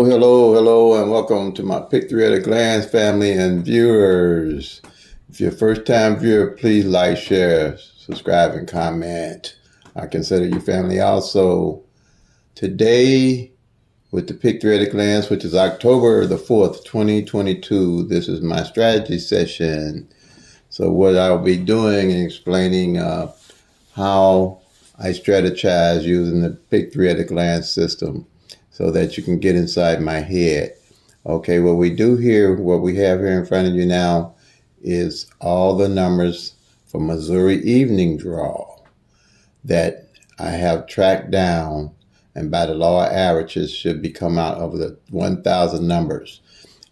Hello, and welcome to my Pick 3 at a Glance family and viewers. If you're a first-time viewer, please like, share, subscribe, and comment. I consider you family also. Today, with the Pick 3 at a Glance, which is October the 4th, 2022, this is my strategy session. So what I'll be doing and explaining how I strategize using the Pick 3 at a Glance system so that you can get inside my head. Okay, what we have here in front of you now is all the numbers for Missouri Evening Draw that I have tracked down, and by the law of averages should be come out of the 1,000 numbers.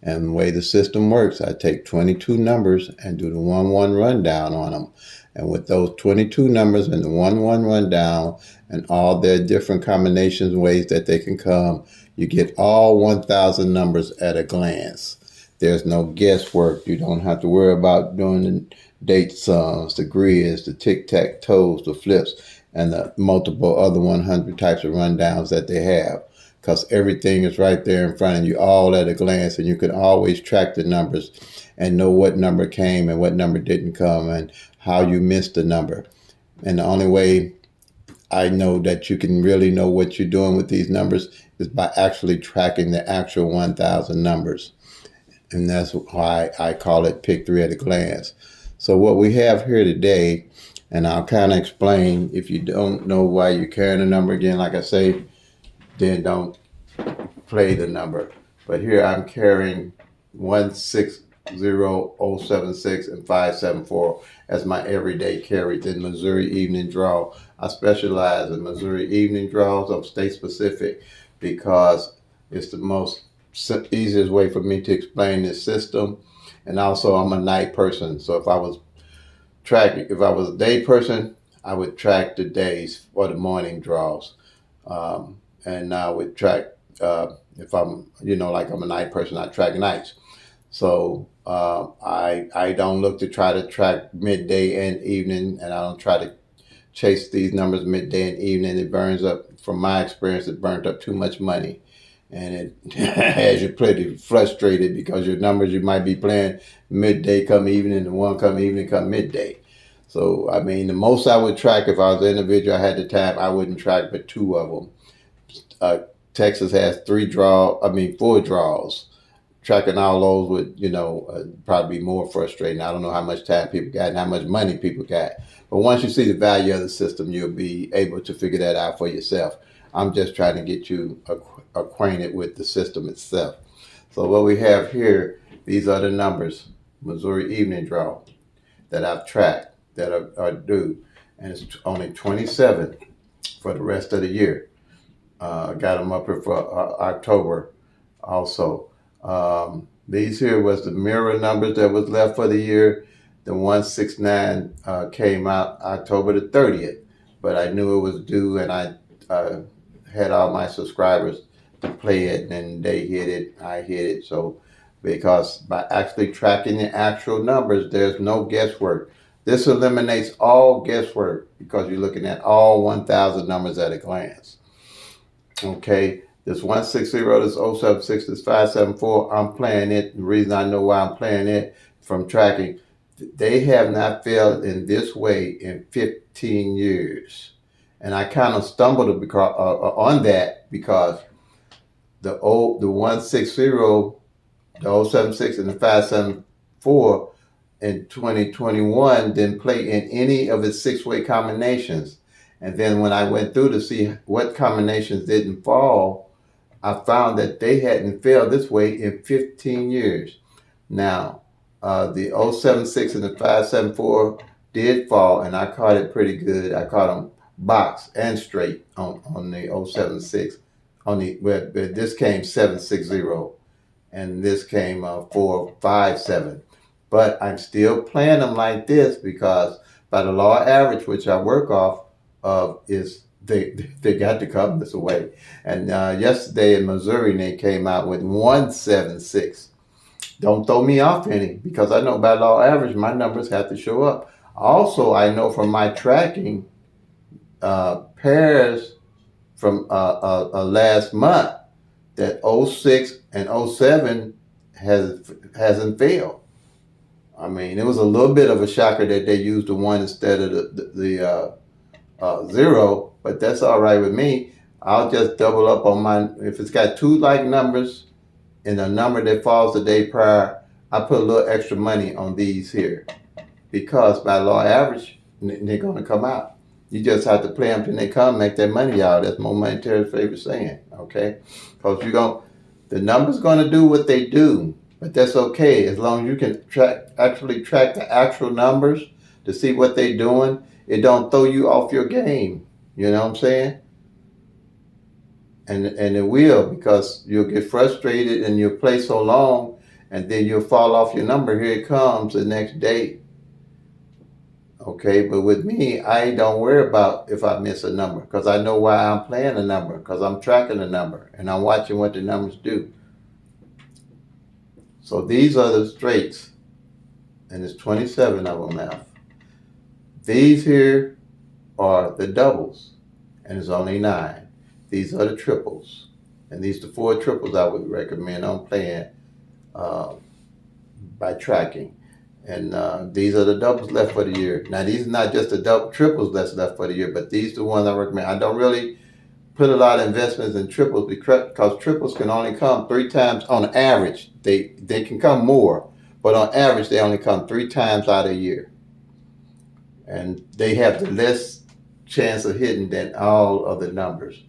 And the way the system works, I take 22 numbers and do the 1-1 rundown on them. And with those 22 numbers and the 1-1 rundown and all their different combinations and ways that they can come, you get all 1,000 numbers at a glance. There's no guesswork. You don't have to worry about doing the date sums, the grids, the tic-tac-toes, the flips, and the multiple other 100 types of rundowns that they have, because everything is right there in front of you, all at a glance, and you can always track the numbers and know what number came and what number didn't come and how you missed the number. And the only way I know that you can really know what you're doing with these numbers is by actually tracking the actual 1,000 numbers. And that's why I call it Pick 3 at a Glance. So what we have here today, and I'll kind of explain, if you don't know why you're carrying a number, again, like I say, then don't play the number. But here I'm carrying 160076 and 574 as my everyday carries in Missouri Evening Draw. I specialize in Missouri Evening Draws. I'm state specific because it's the most easiest way for me to explain this system. And also I'm a night person, so if I was a day person, I would track the days for the morning draws. And I would track, if I'm, like I'm a night person, I track nights. So I don't look to try to track midday and evening, and I don't try to chase these numbers midday and evening. It burns up, from my experience, it burnt up too much money. And it has you pretty frustrated because your numbers you might be playing midday come evening and one come evening come midday. So, I mean, the most I would track if I was an individual, I had the time, I wouldn't track but 2 of them. Texas has 4 draws. Tracking all those would, probably be more frustrating. I don't know how much time people got and how much money people got. But once you see the value of the system, you'll be able to figure that out for yourself. I'm just trying to get you acquainted with the system itself. So what we have here, these are the numbers, Missouri Evening Draw, that I've tracked, that are due. And it's only 27 for the rest of the year. Got them up here for October also. These here was the mirror numbers that was left for the year. The 169 came out October the 30th, but I knew it was due, and I had all my subscribers to play it, and they hit it, I hit it. So because by actually tracking the actual numbers, there's no guesswork. This eliminates all guesswork because you're looking at all 1,000 numbers at a glance. Okay, this 160, this 076, this 574, I'm playing it. The reason I know why I'm playing it from tracking, they have not failed in this way in 15 years. And I kind of stumbled on that because the 160, the 076, and the 574 in 2021 didn't play in any of its 6-way combinations. And then when I went through to see what combinations didn't fall, I found that they hadn't failed this way in 15 years. Now, the 076 and the 574 did fall, and I caught it pretty good. I caught them box and straight on the 076. This came 760, and this came 457. But I'm still playing them like this because by the law of average, which I work off of, is they got to come this way. And yesterday in Missouri, they came out with 176. Don't throw me off any, because I know by law of average, my numbers have to show up. Also, I know from my tracking pairs from last month that '06 and '07 hasn't failed. I mean, it was a little bit of a shocker that they used the one instead of the zero, but that's all right with me. I'll just double up on mine. If it's got two like numbers and a number that falls the day prior, I put a little extra money on these here because by law average, they're going to come out. You just have to play them till they come, make that money out. That's my monetary favorite saying, okay? Because the number's going to do what they do, but that's okay as long as you can actually track the actual numbers to see what they're doing. It don't throw you off your game. You know what I'm saying? And it will, because you'll get frustrated and you'll play so long and then you'll fall off your number. Here it comes the next day. Okay, but with me, I don't worry about if I miss a number because I know why I'm playing a number, because I'm tracking the number and I'm watching what the numbers do. So these are the straights, and there's 27 of them now. These here are the doubles, and there's only 9. These are the triples, and these are the 4 triples I would recommend on playing by tracking. And these are the doubles left for the year. Now, these are not just the triples that's left for the year, but these are the ones I recommend. I don't really put a lot of investments in triples because triples can only come 3 times on average. They can come more, but on average, they only come 3 times out of a year. And they have the less chance of hitting than all of the numbers.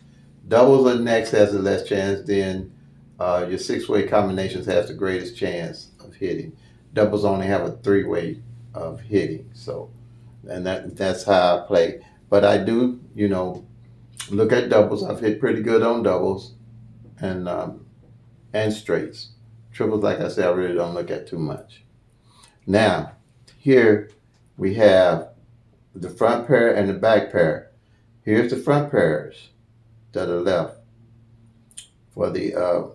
Doubles are next, has the less chance. Then your 6-way combinations has the greatest chance of hitting. Doubles only have a 3-way of hitting. So, and that's how I play. But I do, look at doubles. I've hit pretty good on doubles and straights. Triples, like I said, I really don't look at too much. Now, here we have the front pair and the back pair. Here's the front pairs that are left for the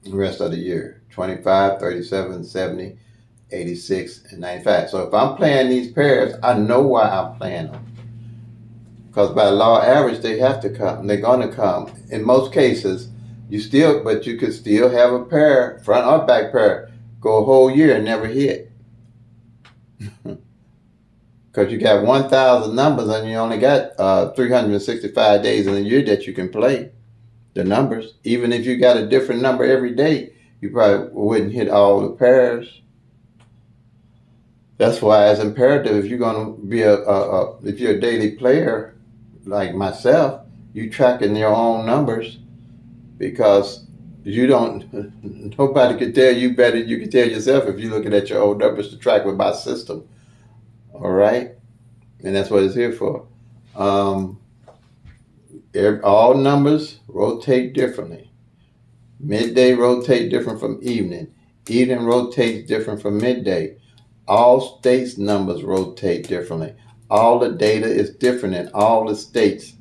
rest of the year. 25, 37, 70, 86, and 95. So if I'm playing these pairs, I know why I'm playing them. Because by law average, they have to come. They're going to come. In most cases, you could still have a pair, front or back pair, go a whole year and never hit. Because you got 1,000 numbers and you only got 365 days in a year that you can play the numbers. Even if you got a different number every day, you probably wouldn't hit all the pairs. That's why it's imperative if you're going to be if you're a daily player like myself, you tracking your own numbers, because nobody can tell you better than you can tell yourself if you're looking at your own numbers to track with my system. All right? And that's what it's here for. All numbers rotate differently. Midday rotate different from evening. Evening rotates different from midday. All states numbers rotate differently. All the data is different in all the states.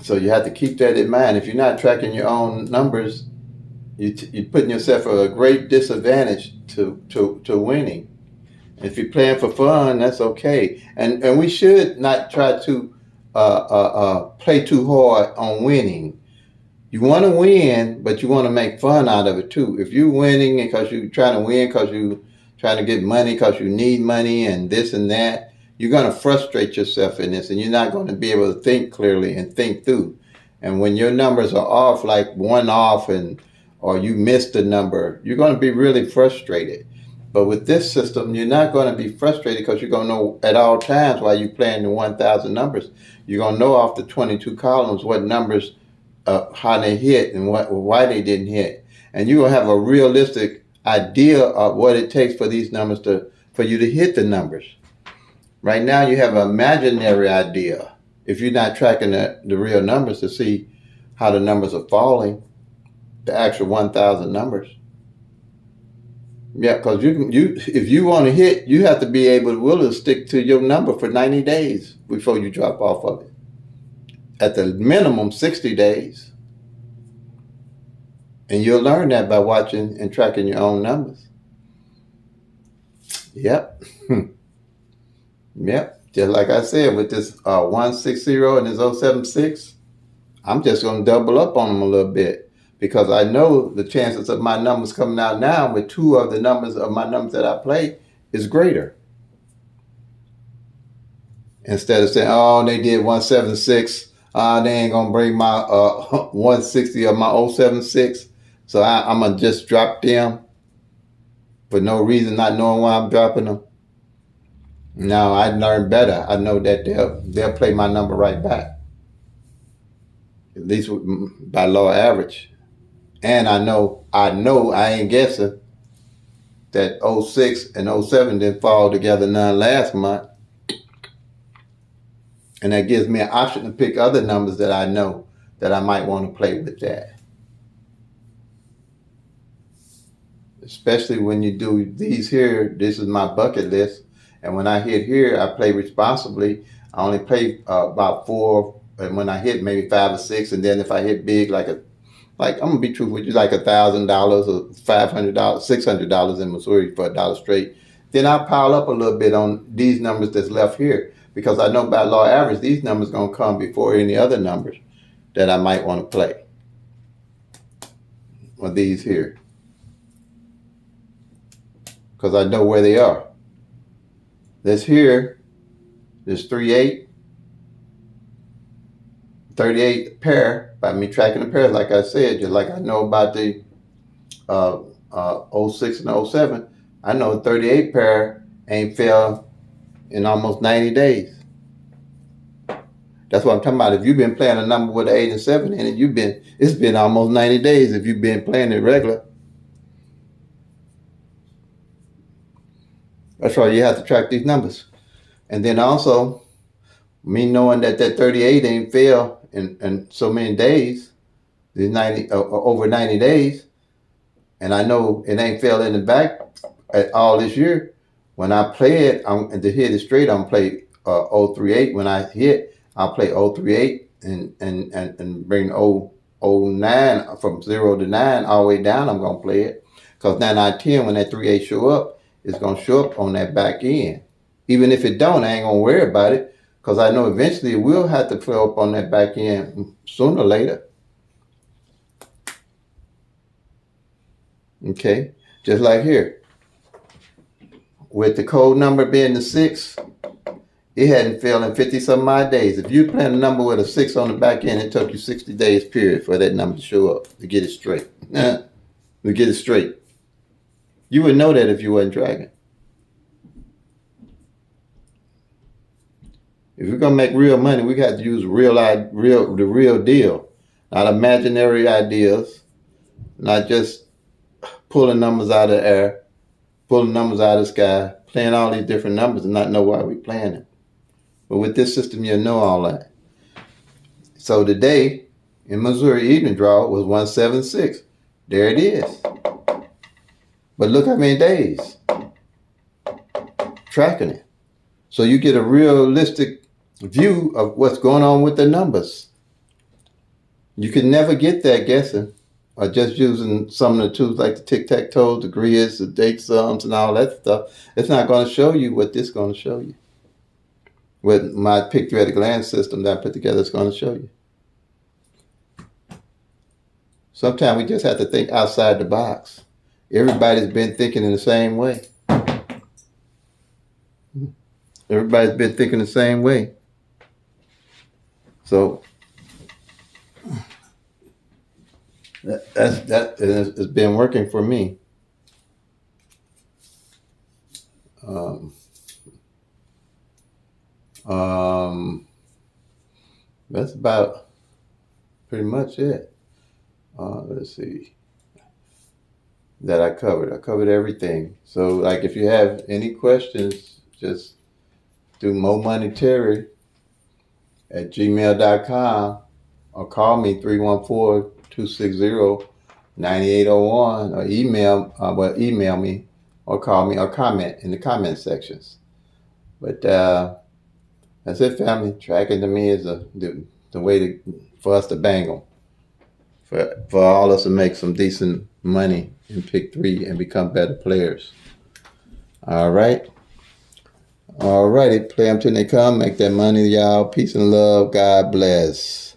So you have to keep that in mind. If you're not tracking your own numbers, you're putting yourself at a great disadvantage to winning. If you're playing for fun, that's okay. And we should not try to play too hard on winning. You want to win, but you want to make fun out of it too. If you're winning because you're trying to win because you're trying to get money because you need money and this and that, you're going to frustrate yourself in this, and you're not going to be able to think clearly and think through. And when your numbers are off, like one off, or you missed a number, you're going to be really frustrated. But with this system, you're not going to be frustrated because you're going to know at all times while you're playing the 1,000 numbers. You're going to know off the 22 columns what numbers, how they hit and why they didn't hit. And you're going to have a realistic idea of what it takes for these numbers for you to hit the numbers. Right now, you have an imaginary idea if you're not tracking the real numbers to see how the numbers are falling, the actual 1,000 numbers. Yeah, because if you want to hit, you have to be willing to stick to your number for 90 days before you drop off of it. At the minimum, 60 days. And you'll learn that by watching and tracking your own numbers. Yep. Yep. Just like I said, with this 160 and this 076, I'm just going to double up on them a little bit because I know the chances of my numbers coming out now with two of the numbers of my numbers that I play is greater. Instead of saying, oh, they did 176, they ain't going to bring my 160 of my 076. So I'm going to just drop them for no reason, not knowing why I'm dropping them. No, I learned better. I know that they'll play my number right back, at least by lower average. And I know I ain't guessing that 06 and 07 didn't fall together none last month. And that gives me an option to pick other numbers that I know that I might want to play with that. Especially when you do these here, this is my bucket list. And when I hit here, I play responsibly. I only play about 4, and when I hit maybe 5 or 6, and then if I hit big, like I'm gonna be truthful with you, like $1,000 or $500, $600 in Missouri for $1 straight, then I pile up a little bit on these numbers that's left here because I know by law average these numbers gonna come before any other numbers that I might want to play, or these here, because I know where they are. This here, this 38 pair, by me tracking the pairs, like I said, just like I know about the 06 and 07, I know 38 pair ain't fell in almost 90 days. That's what I'm talking about. If you've been playing a number with an 8 and 7 in it, it's been almost 90 days if you've been playing it regular. That's why you have to track these numbers. And then also, me knowing that 38 ain't fell in so many days, these 90 over 90 days, and I know it ain't fell in the back at all this year. When I play it, to hit it straight, I'm play 038. When I hit, I'll play 038 and bring 009 from 0 to 9 all the way down. I'm gonna play it because 9, 9, 10, when that 38 show up, it's gonna show up on that back end. Even if it don't, I ain't gonna worry about it because I know eventually it will have to fill up on that back end sooner or later. Okay, just like here. With the code number being the 6, it hadn't failed in 50-some odd days. If you plan a number with a 6 on the back end, it took you 60 days period for that number to show up, to get it straight. To get it straight. You would know that if you wasn't tracking. If we're gonna make real money, we got to use the real deal, not imaginary ideas, not just pulling numbers out of the air, pulling numbers out of the sky, playing all these different numbers and not know why we're playing it. But with this system, you'll know all that. So today, in Missouri evening draw was 176. There it is. But look how many days tracking it. So you get a realistic view of what's going on with the numbers. You can never get that guessing or just using some of the tools like the tic-tac-toe, the grids, the date sums, and all that stuff. It's not going to show you what this is going to show you. What my pick 3 at a glance system that I put together is going to show you. Sometimes we just have to think outside the box. Everybody's been thinking in the same way. Everybody's been thinking the same way. So that has been working for me. That's about pretty much it. Let's see. That I covered. I covered everything. So, like, if you have any questions, just do momoneyterry@gmail.com or call me 314-260-9801 or email me or call me or comment in the comment sections. But that's it, family. Tracking to me is the way for us to bang them. For all us to make some decent money in pick 3 and become better players. All right. All righty. Play them till they come. Make that money, y'all. Peace and love. God bless.